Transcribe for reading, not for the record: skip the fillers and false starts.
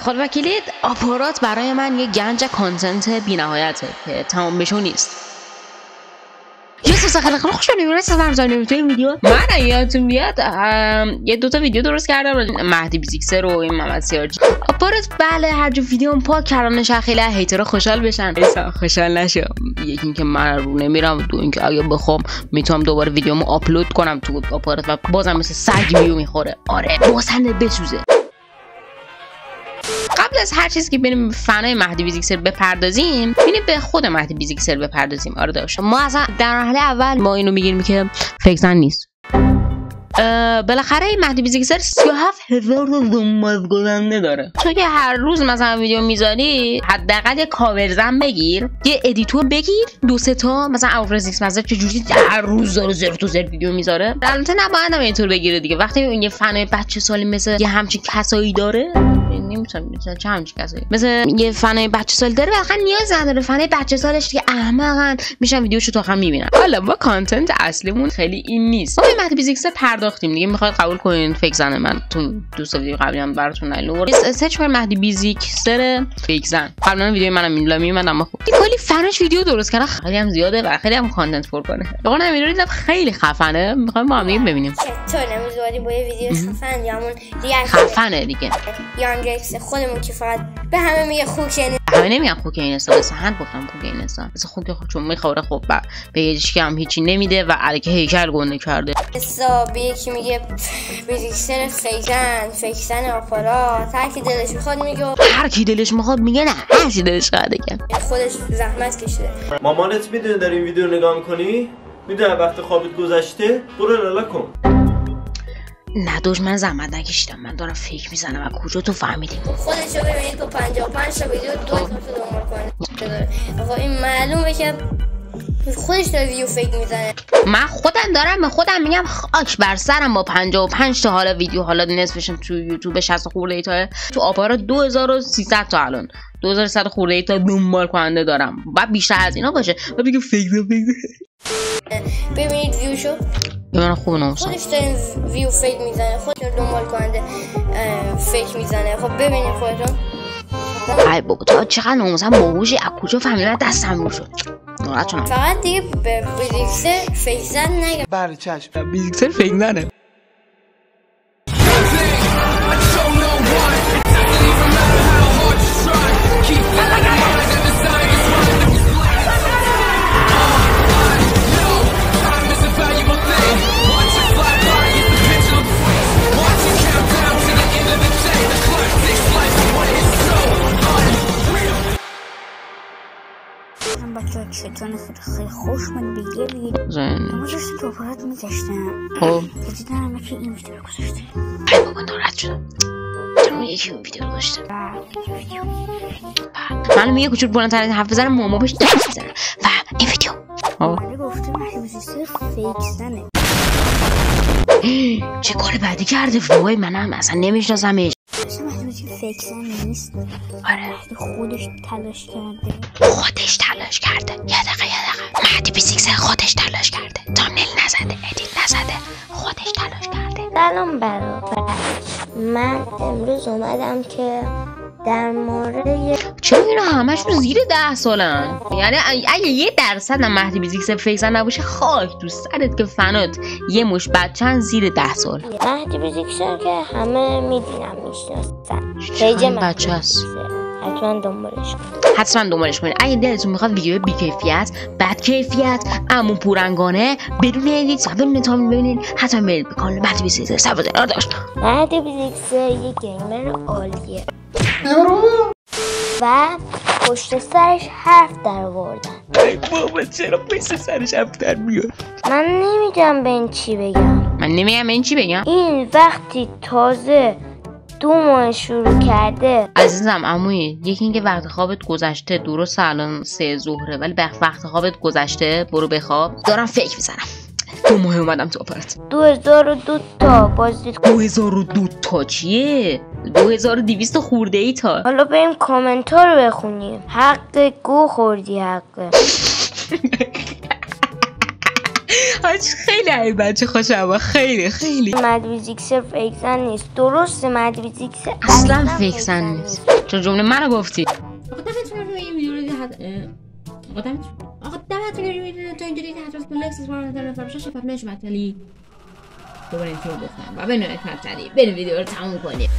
خودوکیلی آپارات برای من یه گنج کانتنت بی‌نهایته که تمام بشو نیست. یه سوسه خیلی خوش شدیم توی ویدیو من یادتون بیاد یه دوتا ویدیو درست کردم مهدی بیزیکسر و این محمد سیارجی آپارات. بله هر جو ویدیوم پاک کردنش خیلی هیترها خوشحال بشن، خوشحال نشو. یکی اینکه من رو نمیرم، دو اینکه اگه بخوام میتونم دوباره ویدیومو آپلود کنم تو آپارات و بازم مثل سگ ویو میخوره. آره بازنده بسوزه. قبل از هر چیزی که بریم به فنای مهدی بیزیکسر بپردازیم، ببینیم به خود مهدی بیزیکسر بپردازیم. آره داشت ما اصلا در مرحله اول ما اینو میگیم که فکرن نیست. بالاخره این مهدی بیزیکسر 37000 دنبال گذنده داره. تو که هر روز مثلا ویدیو میذاری حداقل یه کاورزن بگیر، یه ادیتور بگیر، دو سه تا مثلا اوفرزیکس مثلا چجوری هر روز داره زر تو زر ویدیو میذاره. البته نباید هم اینطور بگیره دیگه. وقتی یه فنای بچه سالی مثل یه همچین کسایی داره، نمی‌تونم چه همچین کسایی مثل یه فنای بچه سالی داره، واقعا نیاز نداره فنای بچه سالش که احمقن میشن ویدیوشو تو آخر میبینن. حالا ما کانتنت اصلیمون خیلی این نیست. ما مهدی بیزیکسر پرداختیم دیگه، میخواید قبول کنین فیک زنه. من تو دوست ویدیو قبلی هم براتون نلو سرچ کنید مهدی بیزیکسر فیک زن. قبلا ویدیو منم میومد اما خب کلی فناش ویدیو درست کردن، خیلی هم زیاده و خیلی هم کانتنت پر کنه. واقعا نمیدونید خیلی خفنه. میخوایم با هم دیگه ببینیم چطور نمیذاری با یه ویدیو خفن یا همون خفنه دیگه. یانگرکس خودمون که فقط به همه میگه خوکه، همه نمیگن خوک این حساب، سهند گفتم خوک این حساب مثلا خوک چون میخوره خب به هیچ هم هیچی نمیده و الکی هیکل گنده کرده. حساب یکی میگه بیزیکسر فیکزن آپارات، هر کی دلش میخواد میگه، هر کی دلش میخواد میگه، نه هر کی دلش خواهد بگه. خودش زحمت کشیده. مامانت میدونه در این ویدیو نگاه میکنی؟ میدونه وقت خوابت گذشته؟ برو لالا کن. نه من زحمت نکشیدم، من دارم فیک میزنم. و کجا تو فهمیدی؟ خودشو ببینید تو 55 تا ویدیو 2 تا دنبال کنه. آقا این معلومه که خودش داره ویدیو فیک میزنه. من خودم دارم به خودم میگم خاک بر سرم با 55 تا حالا ویدیو، حالا نصفشم تو یوتیوب 60 خورده ای تا، تو آپارات 2300 تا، الان 2100 خورده ای تا دنبال کننده دارم. بعد بیشتر از اینا باشه و بگم فیک. ببینید ویوشو من خوب نوشتم. خودش داره ویو فیک میزنه، خودش دنبال کننده فیک میزنه. خب ببینید خودتون. ای بابا تو چقدر ناموسم باهوشی، از کجا فهمیدی دستم رو شد؟ ناراحت شدم. فقط دیگه به بیزیکسر فیک زن نگه. بله چشم. بیزیکسر فیک زنه. بچه چطور خیلی خوش من بیگه بگید اما جرسی که آپارات میگشتم خب دیدن همه که این ویدیو رو گذاشته. ای بابا ناراحت شدم. چرا یکی اون ویدیو رو گذاشته؟ من میگه کوچولو بلندتر از حرف بزنم ماما بهش دست بزنه و این ویدیو من گفته مهدی بیزیکسر فیک زنه. چه کار بدی کرده وای، منم اصلا نمیشناسمش. اصلا مهدی بیزیکسر فیک زن نیست. آره خودش تلاش کرده. یه دقیقه مهدی بیزیکسر خودش تلاش کرده. تامنیل نزده، ادیت نزده، خودش تلاش کرده. سلام برادر، من امروز اومدم که در مورد چرا اینا همشون زیر 10 سالن؟ یعنی اگه 1% مهدی بیزیکسر فیک زن نباشه خاک تو سرت که فنات یه مش بچه‌ن زیر 10 سال. مهدی بیزیکسر که همه میدونم میشناسن، پیج بچه است. حتما دنبالش کنید. اگه دلتون میخواد ویدیو بی کیفیت، بد کیفیت، اما پورنگانه بدون ادیت و بدون تامین ببینید، حتما برید به کانال مهدی بیزیکسر سر بزنید. داشت مهدی بیزیکسر یه گیمر عالیه و پشت سرش حرف در آوردن. ای بابا چرا پشت سرش حرف در میاد؟ من نمیدونم به این چی بگم. این وقتی تازه 2 ماه شروع کرده. عزیزم عمویی، یکی اینکه وقت خوابت گذشته، درست الان 3 ظهره ولی وقت خوابت گذشته، برو بخواب. دارم فکر میزنم 2 ماه اومدم تو آپارات. 2002 تا بازدید. 2002 تا چیه؟ 2200 خورده ای تا. حالا بریم کامنت ها رو بخونیم. حق گو خوردی حق. خیلی این بچه خوشم، خیلی مدویزیکسر فیکسن نیست. درسته مدویزیکسر اصلا فیکسن نیست. چون جمله منو گفتی. آقا دمتون رو این ویدیو رو تا اینجا دیدید حتما با لکس اسپارت در فرشا شفاف نشمت ولی دوباره اینطور گفتم و به نهایت مبتدی بریم ویدیو رو تموم کنیم.